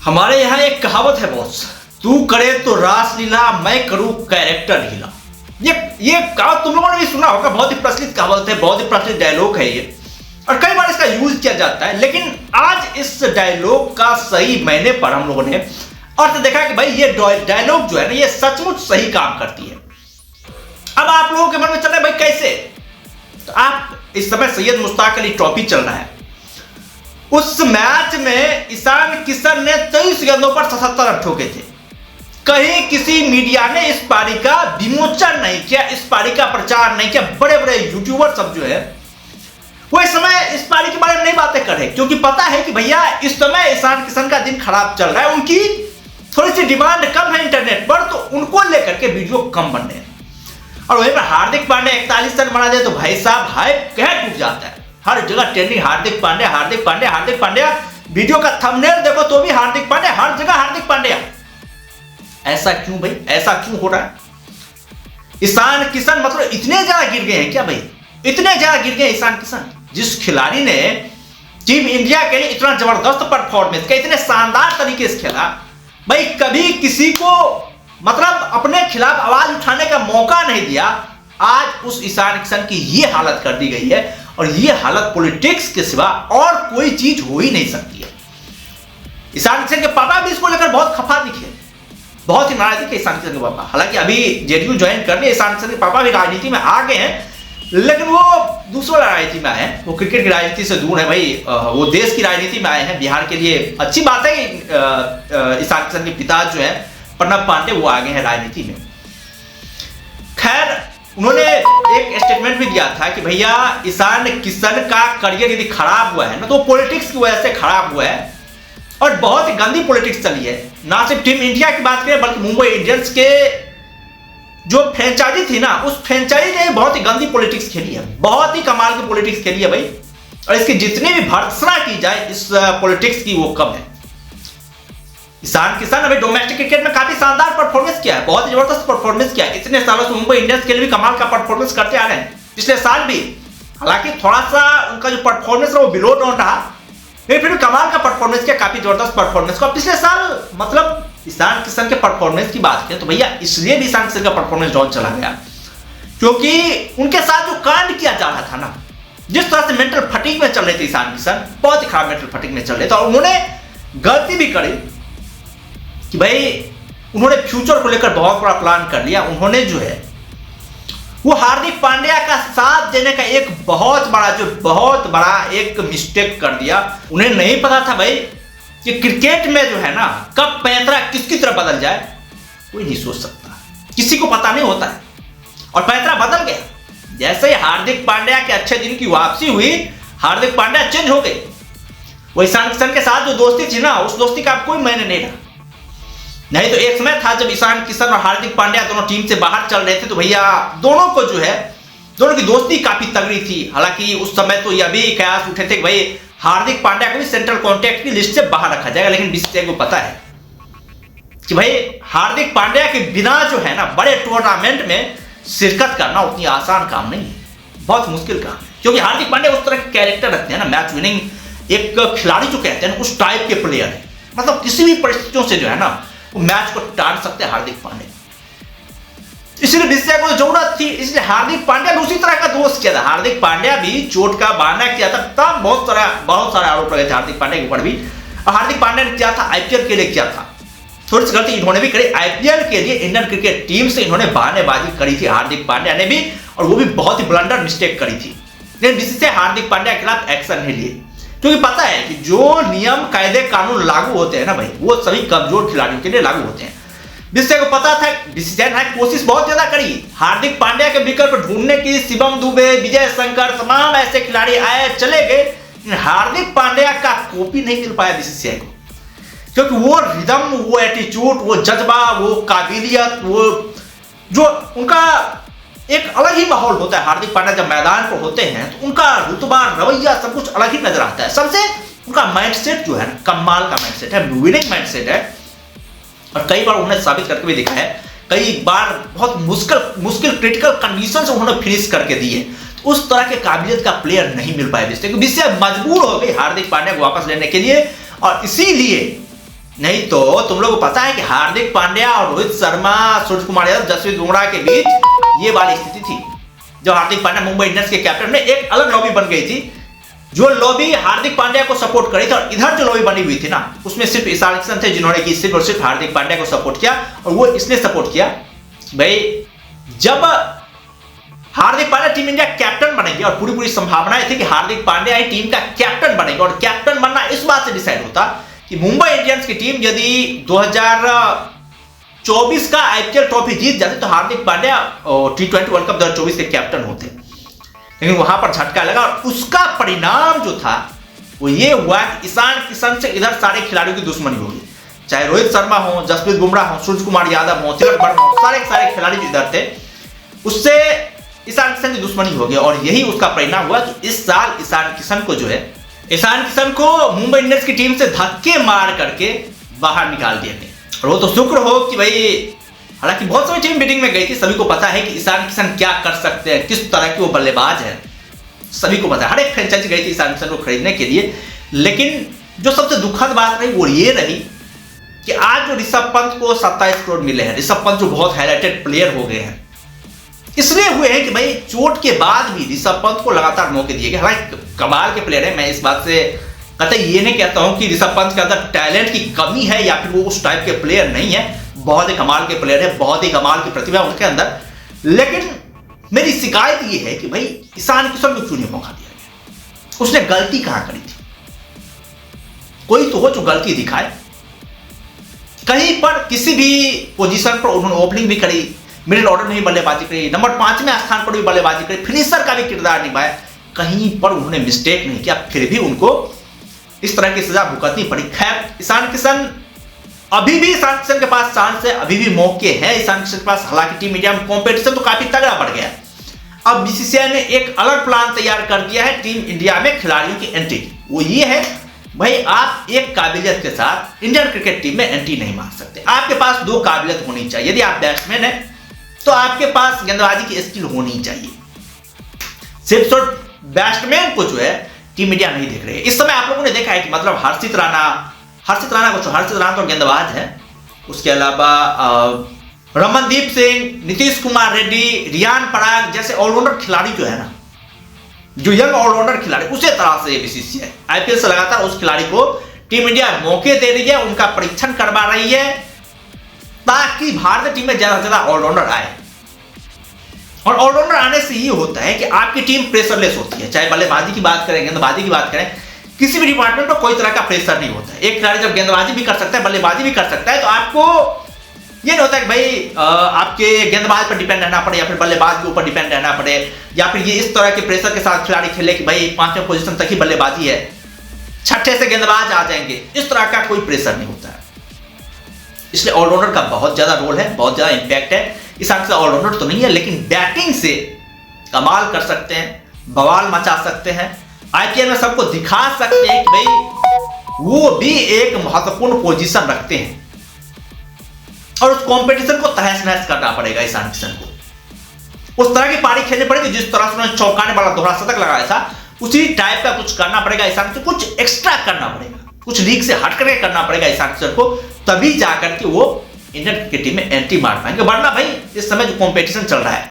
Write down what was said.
हमारे यहाँ एक कहावत है बॉस, तू करे तो रासलीला, मैं करूँ कैरेक्टर ढीला। ये कहावत तुम लोगों ने भी सुना होगा, बहुत ही प्रचलित कहावत है, बहुत ही प्रचलित डायलॉग है ये, और कई बार इसका यूज किया जाता है। लेकिन आज इस डायलॉग का सही मायने पर हम लोगों ने अर्थ देखा कि भाई ये डायलॉग जो है ना, ये सचमुच सही काम करती है। अब आप लोगों के मन में चल रहा है भाई कैसे, तो आप इस समय सैयद मुश्ताक अली ट्रॉफी चल रहा है, उस मैच में ईशान किशन ने 23 गेंदों पर 77 रन ठोके थे। कहीं किसी मीडिया ने इस पारी का विमोचन नहीं किया, इस पारी का प्रचार नहीं किया। बड़े बड़े यूट्यूबर सब जो है वो इस समय इस पारी के बारे में नहीं बातें कर रहे, क्योंकि पता है कि भैया इस समय ईशान किशन का दिन खराब चल रहा है, उनकी थोड़ी सी डिमांड कम है इंटरनेट पर, तो उनको लेकर के वीडियो कम बन रहे हैं। और वहीं पर हार्दिक पांड्या 41 रन बना दे तो भाई साहब हाइप कह टूट जाता है। हर जगह ट्रेंडिंग हार्दिक पांड्या, हार्दिक पांड्या, हार्दिक पांड्या। वीडियो का थंबनेल देखो तो भी हार्दिक पांड्या, हर जगह हार्दिक पांड्या। ऐसा क्यों भाई, ऐसा क्यों हो रहा है? ईशान किशन मतलब इतने ज्यादा गिर गए हैं क्या भाई? इतने ज्यादा गिर गए ईशान किशन। जिस खिलाड़ी ने टीम इंडिया के लिए इतना जबरदस्त परफॉर्मेंस किया, इतने शानदार तरीके से खेला, भाई कभी किसी को मतलब अपने खिलाफ आवाज उठाने का मौका नहीं दिया। आज उस ईशान किशन की ये हालत कर दी गई है, और ये हालत पॉलिटिक्स के सिवा और कोई चीज हो ही नहीं सकती है। ईशान किशन के पापा भी इसको लेकर बहुत खफा दिखे, बहुत ही नाराज दिखे ईशान किशन के पापा। हालांकि अभी जेडीयू ज्वाइन करने ईशान किशन के पापा भी राजनीति में आ गए हैं, लेकिन वो दूसरा राजनीति में आए हैं, वो क्रिकेट की राजनीति से दूर है भाई, वो देश की राजनीति में आए हैं। बिहार के लिए अच्छी बात है कि ईशान किशन के पिता जो है प्रणब पांडे वो आ गए हैं राजनीति में। खैर उन्होंने एक स्टेटमेंट भी दिया था कि भैया ईशान किशन का करियर यदि खराब हुआ है ना, तो पॉलिटिक्स की वजह से खराब हुआ है, और बहुत ही गंदी पॉलिटिक्स चली है। ना सिर्फ टीम इंडिया की बात करें, बल्कि मुंबई इंडियंस के जो फ्रेंचाइजी थी ना, उस फ्रेंचाइजी ने बहुत ही गंदी पॉलिटिक्स खेली है, बहुत ही कमाल की पॉलिटिक्स खेली है भाई। और इसकी जितनी भी भर्त्सना की जाए इस पॉलिटिक्स की वो कम है। ईशान किशन अभी डोमेस्टिक क्रिकेट में काफी शानदार परफॉर्मेंस किया है, बहुत ही जबरदस्त परफॉर्मेंस किया है। इतने सालों से मुंबई इंडियंस के लिए भी कमाल का परफॉर्मेंस करते आ रहे हैं, पिछले साल भी। हालांकि थोड़ा सा उनका जो परफॉर्मेंस है वो बिलो डाउन रहा, लेकिन फिर भी कमाल का परफॉर्मेंस किया, काफी जबरदस्त परफॉर्मेंस का। पिछले साल मतलब ईशान किशन के परफॉर्मेंस की बात करें तो भैया इसलिए भी ईशान किशन का परफॉर्मेंस डाउन चला गया, क्योंकि उनके साथ जो कांड किया जा रहा था ना, जिस तरह से मेंटल फटीग में चल रहे थे ईशान किशन, बहुत ही खराब मेंटल फटीग में चल रहे थे। और उन्होंने गलती भी करी कि भाई उन्होंने फ्यूचर को लेकर बहुत बड़ा प्लान कर लिया। उन्होंने जो है वो हार्दिक पांड्या का साथ देने का एक बहुत बड़ा एक मिस्टेक कर दिया। उन्हें नहीं पता था भाई कि क्रिकेट में जो है ना, कब पैंतरा किसकी तरफ बदल जाए कोई नहीं सोच सकता, किसी को पता नहीं होता है। और पैंतरा बदल गया। जैसे ही हार्दिक पांड्या के अच्छे दिन की वापसी हुई, हार्दिक पांड्या चेंज हो गए। वो ईशान किशन के साथ जो दोस्ती थी ना, उस दोस्ती का अब कोई मायने नहीं रहा। नहीं तो एक समय था जब ईशान किशन और हार्दिक पांड्या दोनों टीम से बाहर चल रहे थे, तो भैया दोनों को जो है, दोनों की दोस्ती काफी तगड़ी थी। हालांकि उस समय तो यह भी कयास उठे थे कि भाई हार्दिक पांड्या को भी सेंट्रल कॉन्टैक्ट की लिस्ट से बाहर रखा जाएगा, लेकिन बीसीसीआई को पता है कि भाई हार्दिक पांड्या के बिना जो है ना, बड़े टूर्नामेंट में शिरकत करना उतनी आसान काम नहीं है, बहुत मुश्किल काम है। क्योंकि हार्दिक पांड्या उस तरह के कैरेक्टर रखते हैं ना, मैच विनिंग एक खिलाड़ी जो कहते हैं उस टाइप के प्लेयर है। मतलब किसी भी परिस्थितियों से जो है ना, वो मैच को टाल सकते हैं हार्दिक पांड्या। इसलिए बीसीसीआई को जरूरत थी, इसलिए हार्दिक पांड्या भी उसी तरह का दोस्त किया था। हार्दिक पांड्या भी चोट का बहाना किया था, तब बहुत सारे आरोप लगे थे हार्दिक पांड्या के ऊपर भी। और हार्दिक पांड्या ने किया था आईपीएल के लिए किया था, थोड़ी सी गलती इन्होंने भी करी। आईपीएल के लिए इंडियन क्रिकेट टीम से इन्होंने बहानेबाजी करी थी हार्दिक पांड्या ने भी, और वो भी बहुत ही ब्लंडर मिस्टेक करी थी। लेकिन बीसीसीआई हार्दिक पांड्या के खिलाफ एक्शन नहीं लिए, क्योंकि पता है कि जो नियम कायदे कानून लागू होते हैं ना भाई, वो सभी कमजोर खिलाड़ियों के लिए लागू होते हैं। बीसीसीआई को पता था, बीसीसीआई ने कोशिश बहुत ज्यादा करी हार्दिक पांड्या के विकल्प ढूंढने की। शिवम दुबे, विजय शंकर, तमाम ऐसे खिलाड़ी आए चले गए, हार्दिक पांड्या का कॉपी नहीं मिल पाया बीसीसीआई को, क्योंकि वो रिदम, वो एटीट्यूड, वो जज्बा, वो काबिलियत, वो जो उनका एक अलग ही माहौल होता है। हार्दिक पांड्या जब मैदान पर होते हैं तो उनका रुतबा, रवैया सब कुछ अलग ही नजर आता है। सबसे उनका माइंडसेट जो है ना, कमाल का माइंडसेट है, विनिंग माइंडसेट है। और कई बार उन्होंने साबित करके भी दिखा है, कई बार बहुत मुश्किल क्रिटिकल कंडीशन से उन्होंने फिनिश करके दी है। तो उस तरह के काबिलियत का प्लेयर नहीं मिल पाया बीसीसीआई, क्योंकि बीसीसीआई मजबूर हो गई हार्दिक पांड्या को वापस लेने के लिए। और इसीलिए नहीं तो तुम लोगों को पता है कि हार्दिक पांड्या और रोहित शर्मा, सूर्य कुमार यादव, जसप्रीत बुमराह के बीच ये वाली स्थिति थी। जब हार्दिक पांड्या मुंबई इंडियंस के कैप्टन में एक अलग लॉबी बन गई थी, जो लॉबी हार्दिक पांड्या को सपोर्ट करी थी, और इधर जो लॉबी बनी हुई थी ना, उसमें सिर्फ ईशान किशन थे जिन्होंने की सिर्फ और सिर्फ हार्दिक पांड्या को सपोर्ट किया। और वो इसलिए सपोर्ट किया भाई, जब Hardik Pandya team India captain बनेंगे, और पूरी पूरी संभावनाएं थी कि हार्दिक पांड्या ही टीम का कैप्टन बनेंगे, और कैप्टन बनना इस बात से डिसाइड होता कि मुंबई इंडियंस की टीम यदि 2024 का आईपीएल ट्रॉफी जीत जाती तो Hardik Pandya T20 world cup 2024 के कैप्टन होते। लेकिन वहां पर झटका लगा, और उसका परिणाम जो था वो ये हुआ कि ईशान किशन से इधर सारे खिलाड़ियों की दुश्मनी होगी। चाहे रोहित शर्मा हो, जसप्रीत बुमराह हो, सूर्य कुमार यादव हो, तिलक वर्मा हो, सारे खिलाड़ी जो इधर थे, उससे ईशान किशन की दुश्मनी हो गई। और यही उसका परिणाम हुआ कि इस साल ईशान किशन को मुंबई इंडियंस की टीम से धक्के मार करके बाहर निकाल दिया गया। और वो तो शुक्र हो कि भाई, हालांकि बहुत सारी टीम मीटिंग में गई थी, सभी को पता है कि ईशान किशन क्या कर सकते हैं, किस तरह के वो बल्लेबाज है, सभी को पता है। हर एक फ्रेंचाइजी गई थी ईशान किशन को खरीदने के लिए। लेकिन जो सबसे दुखद बात रही वो ये रही कि आज जो ऋषभ पंत को 27 करोड़ मिले हैं, ऋषभ पंत जो बहुत हाईलाइटेड प्लेयर हो गए हैं, इसलिए हुए हैं कि भाई चोट के बाद भी ऋषभ पंत को लगातार मौके दिए गए। हालांकि कमाल के प्लेयर है, मैं इस बात से कतई ये नहीं कहता हूं कि ऋषभ पंत के अंदर टैलेंट की कमी है या फिर वो उस टाइप के प्लेयर नहीं है, बहुत ही कमाल के प्लेयर है, बहुत ही कमाल की प्रतिभा उनके अंदर। लेकिन मेरी शिकायत ये है कि भाई ईशान किशन को क्यों नहीं मौका दिया गया? उसने गलती कहां करी थी? कोई तो हो जो गलती दिखाए। कहीं पर किसी भी पोजीशन पर उन्होंने ओपनिंग भी करी, मिडिल ऑर्डर में भी बल्लेबाजी करी, नंबर 5वें स्थान पर भी बल्लेबाजी करी, फिनिशर का भी किरदार निभाया, कहीं पर उन्होंने मिस्टेक नहीं किया, फिर भी उनको इस तरह की सजा भुगतनी पड़ी। खैर, ईशान किशन अभी भी ईशान किशन के पास चांस है, अभी भी मौके हैं ईशान किशन के पास। हालांकि टीम इंडिया में कॉम्पिटिशन तो काफी तगड़ा बढ़ गया। अब बीसीसीआई ने एक अलग प्लान तैयार कर दिया है टीम इंडिया में खिलाड़ियों की एंट्री की। वो ये है भाई, आप एक काबिलियत के साथ इंडियन क्रिकेट टीम में एंट्री नहीं मार सकते। आपके पास 2 काबिलियत होनी चाहिए। यदि आप बैट्समैन हैं तो आपके पास गेंदबाजी की स्किल होनी चाहिए। सिर्फ बैट्समैन को जो है टीम इंडिया नहीं देख रही है इस समय। आप लोगों ने देखा है कि मतलब हर्षित राणा तो गेंदबाज है, उसके अलावा रमनदीप सिंह, नीतीश कुमार रेड्डी, रियान पराग जैसे ऑलराउंडर खिलाड़ी जो है ना, जो यंग ऑलराउंडर खिलाड़ी, उसी तरह से बीसीसीआई आईपीएल से लगातार उस खिलाड़ी को टीम इंडिया मौके दे रही है, उनका परीक्षण करवा रही है, ताकि भारतीय टीम में ज्यादा से ज्यादा ऑलराउंडर आए। और ऑलराउंडर आने से ये होता है कि आपकी टीम प्रेशरलेस होती है। चाहे बल्लेबाजी की बात करें, गेंदबाजी की बात करें, किसी भी डिपार्टमेंट में कोई तरह का प्रेशर नहीं होता है। एक खिलाड़ी जब गेंदबाजी भी कर सकता है, बल्लेबाजी भी कर सकता है, तो आपको ये नहीं होता है कि भाई आपके गेंदबाज पर डिपेंड रहना पड़े या फिर बल्लेबाज के ऊपर डिपेंड रहना पड़े, या फिर ये इस तरह के प्रेशर के साथ खिलाड़ी खेले कि भाई 5वें पोजीशन तक ही बल्लेबाजी है, 6ठे से गेंदबाज आ जाएंगे। इस तरह का कोई प्रेशर नहीं होता है। इसलिए ऑलराउंडर का बहुत ज्यादा रोल है, बहुत ज्यादा इंपैक्ट है। ईशान किशन ऑलराउंडर तो नहीं है, लेकिन बैटिंग से कमाल कर सकते हैं, बवाल मचा सकते हैं, आईपीएल में सबको दिखा सकते हैं कि भाई वो भी एक महत्वपूर्ण पोजीशन रखते हैं। और उस कंपटीशन को तहस नहस करना पड़ेगा ईशान किशन को। उस तरह की पारी खेलनी पड़ेगी जिस तरह से उन्होंने चौंकाने वाला दोहरा शतक लगाया था, उसी टाइप का कुछ करना पड़ेगा ईशान किशन, कुछ एक्स्ट्रा करना पड़ेगा, कुछ लीग से हट करके करना पड़ेगा ईशान किशन को, तभी जाकर के वो इंडियन क्रिकेट टीम में एंट्री मार पाएंगे। वरना भाई इस समय जो कंपटीशन चल रहा है